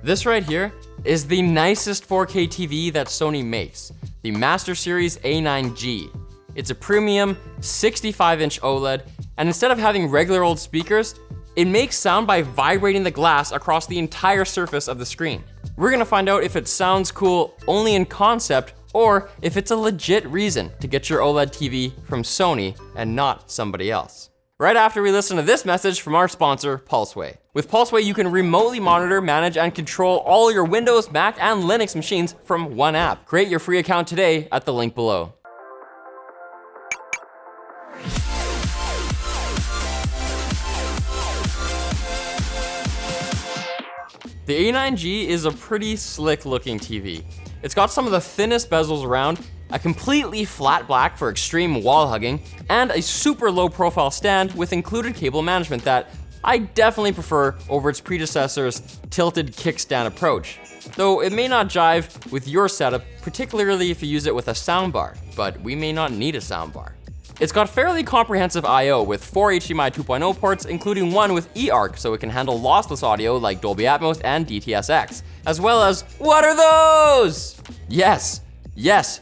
This right here is the nicest 4K TV that Sony makes, the Master Series A9G. It's a premium 65-inch OLED, and instead of having regular old speakers, it makes sound by vibrating the glass across the entire surface of the screen. We're gonna find out if it sounds cool only in concept, or if it's a legit reason to get your OLED TV from Sony and not somebody else. Right after we listen to this message from our sponsor, Pulseway. With Pulseway, you can remotely monitor, manage, and control all your Windows, Mac, and Linux machines from one app. Create your free account today at the link below. The A9G is a pretty slick looking TV. It's got some of the thinnest bezels around, a completely flat black for extreme wall hugging, and a super low profile stand with included cable management that I definitely prefer over its predecessor's tilted kickstand approach. Though it may not jive with your setup, particularly if you use it with a soundbar, but we may not need a soundbar. It's got fairly comprehensive I/O with 4 HDMI 2.0 ports, including one with eARC, so it can handle lossless audio like Dolby Atmos and DTS:X, as well as, what are those? Yes,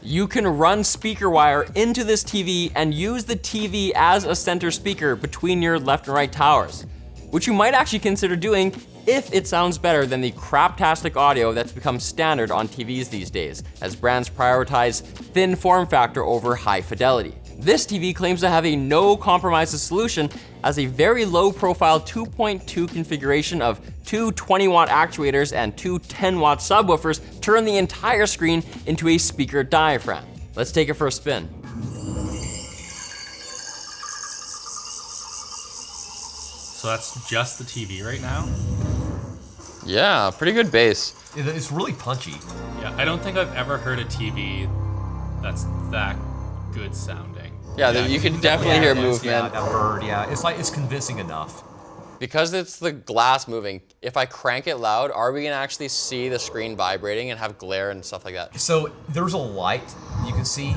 you can run speaker wire into this TV and use the TV as a center speaker between your left and right towers, which you might actually consider doing if it sounds better than the craptastic audio that's become standard on TVs these days, as brands prioritize thin form factor over high fidelity. This TV claims to have a no compromises solution as a very low profile 2.2 configuration of two 20-watt actuators and two 10-watt subwoofers turn the entire screen into a speaker diaphragm. Let's take it for a spin. So that's just the TV right now? Yeah, pretty good bass. It's really punchy. Yeah, I don't think I've ever heard a TV that's that good sounding. Yeah, you can definitely hear movement. Yeah, that bird, yeah. It's convincing enough. Because it's the glass moving, if I crank it loud, are we gonna actually see the screen vibrating and have glare and stuff like that? So there's a light you can see.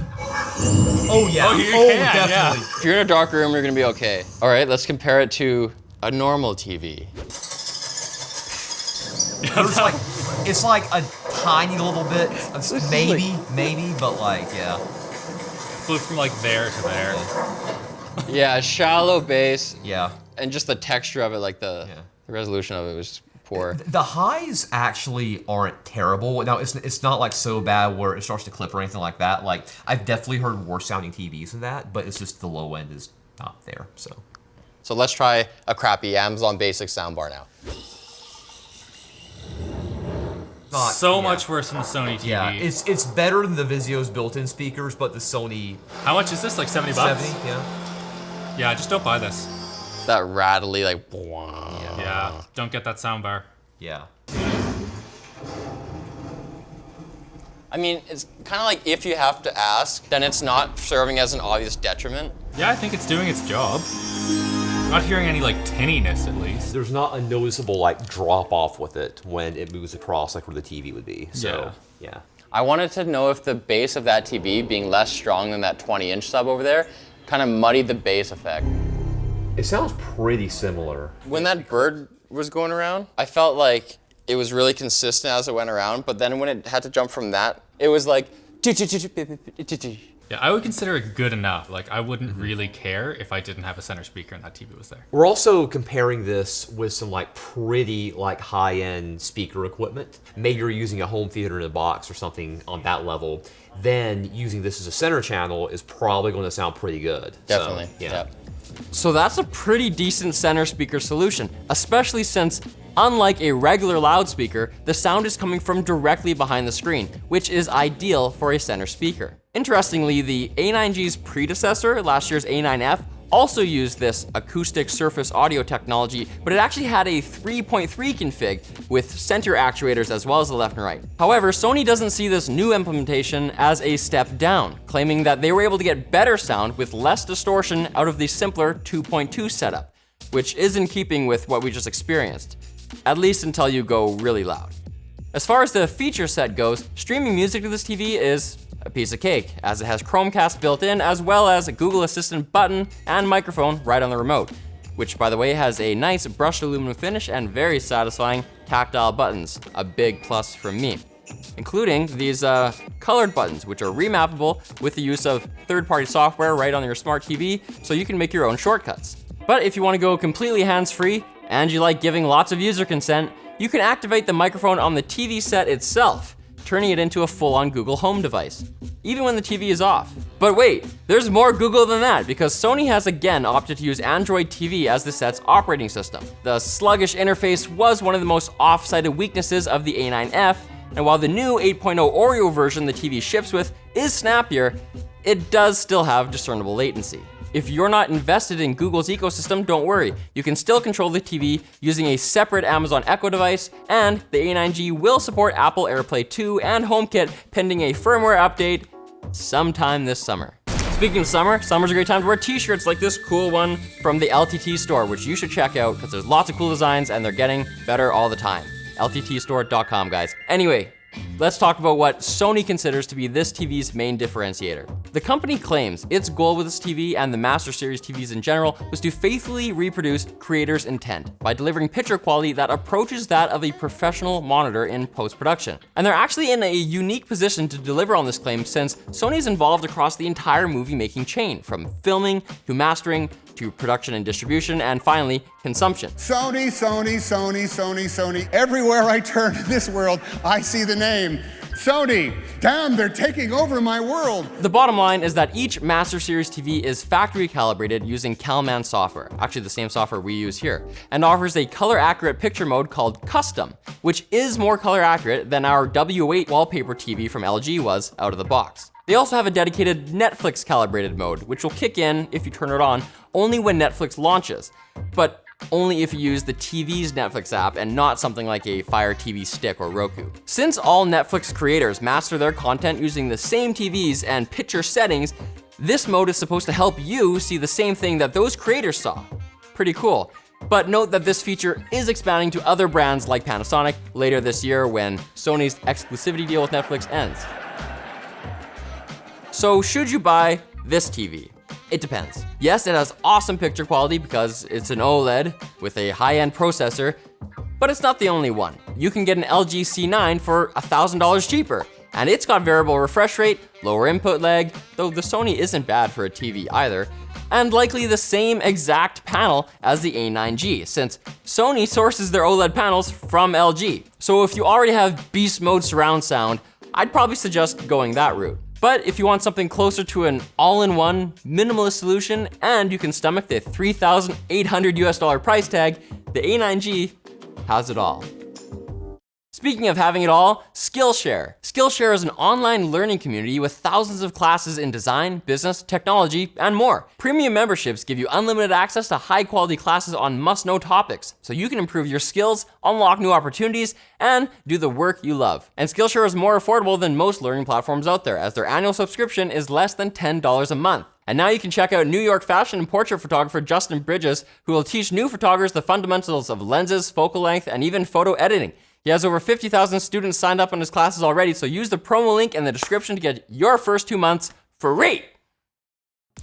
Oh yeah, Yeah. definitely. If you're in a dark room, you're gonna be okay. All right, let's compare it to a normal TV. It's like a tiny little bit, maybe, but like, yeah. Flew from like there to there. Yeah, shallow bass. Yeah. And just the texture of it, like the resolution of it was poor. The highs actually aren't terrible. Now, it's not like so bad where it starts to clip or anything like that. Like, I've definitely heard worse sounding TVs than that, but it's just the low end is not there, so. So let's try a crappy Amazon Basic soundbar now. So much worse than the Sony TV. Yeah, it's better than the Vizio's built-in speakers, but the Sony... How much is this? Like 70 bucks? 70, yeah. Yeah, just don't buy this. That rattly, like, Yeah, don't get that soundbar. Yeah. I mean, it's kind of like if you have to ask, then it's not serving as an obvious detriment. Yeah, I think it's doing its job. I'm not hearing any like tinniness at least. There's not a noticeable like drop off with it when it moves across like where the TV would be. So, yeah. I wanted to know if the bass of that TV being less strong than that 20-inch sub over there kind of muddied the bass effect. It sounds pretty similar. When that bird was going around, I felt like it was really consistent as it went around, but then when it had to jump from that, it was like... Yeah, I would consider it good enough. Like, I wouldn't really care if I didn't have a center speaker and that TV was there. We're also comparing this with some like pretty like high-end speaker equipment. Maybe you're using a home theater in a box or something on that level. Then using this as a center channel is probably going to sound pretty good. Definitely, So, yeah. So that's a pretty decent center speaker solution, especially since, unlike a regular loudspeaker, the sound is coming from directly behind the screen, which is ideal for a center speaker. Interestingly, the A9G's predecessor, last year's A9F, also used this acoustic surface audio technology, but it actually had a 3.3 config with center actuators as well as the left and right. However, Sony doesn't see this new implementation as a step down, claiming that they were able to get better sound with less distortion out of the simpler 2.2 setup, which is in keeping with what we just experienced, at least until you go really loud. As far as the feature set goes, streaming music to this TV is a piece of cake, as it has Chromecast built in, as well as a Google Assistant button and microphone right on the remote, which by the way has a nice brushed aluminum finish and very satisfying tactile buttons, a big plus from me, including these colored buttons, which are remappable with the use of third-party software right on your smart TV, so you can make your own shortcuts. But if you want to go completely hands-free and you like giving lots of user consent, you can activate the microphone on the TV set itself, turning it into a full-on Google Home device, even when the TV is off. But wait, there's more Google than that, because Sony has again opted to use Android TV as the set's operating system. The sluggish interface was one of the most off-cited weaknesses of the A9F, and while the new 8.0 Oreo version the TV ships with is snappier, it does still have discernible latency. If you're not invested in Google's ecosystem, don't worry. You can still control the TV using a separate Amazon Echo device, and the A9G will support Apple AirPlay 2 and HomeKit pending a firmware update sometime this summer. Speaking of summer, summer's a great time to wear t-shirts like this cool one from the LTT store, which you should check out because there's lots of cool designs and they're getting better all the time. LTTstore.com, guys. Anyway, let's talk about what Sony considers to be this TV's main differentiator. The company claims its goal with this TV and the Master Series TVs in general was to faithfully reproduce creators' intent by delivering picture quality that approaches that of a professional monitor in post-production. And they're actually in a unique position to deliver on this claim since Sony's involved across the entire movie-making chain, from filming to mastering to production and distribution, and finally, consumption. Sony, Sony, Sony, Sony, Sony. Everywhere I turn in this world, I see the name Sony. Damn, they're taking over my world. The bottom line is that each Master Series TV is factory calibrated using CalMan software, actually the same software we use here, and offers a color accurate picture mode called Custom, which is more color accurate than our W8 wallpaper TV from LG was out of the box. They also have a dedicated Netflix calibrated mode, which will kick in, if you turn it on, only when Netflix launches, but only if you use the TV's Netflix app and not something like a Fire TV Stick or Roku. Since all Netflix creators master their content using the same TVs and picture settings, this mode is supposed to help you see the same thing that those creators saw. Pretty cool. But note that this feature is expanding to other brands like Panasonic later this year when Sony's exclusivity deal with Netflix ends. So should you buy this TV? It depends. Yes, it has awesome picture quality because it's an OLED with a high-end processor, but it's not the only one. You can get an LG C9 for $1,000 cheaper, and it's got variable refresh rate, lower input lag, though the Sony isn't bad for a TV either, and likely the same exact panel as the A9G, since Sony sources their OLED panels from LG. So if you already have beast mode surround sound, I'd probably suggest going that route. But if you want something closer to an all-in-one minimalist solution and you can stomach the $3,800 price tag, the A9G has it all. Speaking of having it all, Skillshare. Skillshare is an online learning community with thousands of classes in design, business, technology, and more. Premium memberships give you unlimited access to high-quality classes on must-know topics, so you can improve your skills, unlock new opportunities, and do the work you love. And Skillshare is more affordable than most learning platforms out there, as their annual subscription is less than $10 a month. And now you can check out New York fashion and portrait photographer Justin Bridges, who will teach new photographers the fundamentals of lenses, focal length, and even photo editing. He has over 50,000 students signed up on his classes already, so use the promo link in the description to get your first 2 months free.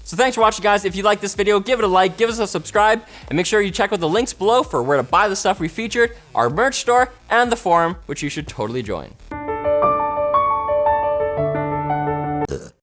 So thanks for watching, guys. If you like this video, give it a like, give us a subscribe, and make sure you check out the links below for where to buy the stuff we featured, our merch store, and the forum, which you should totally join.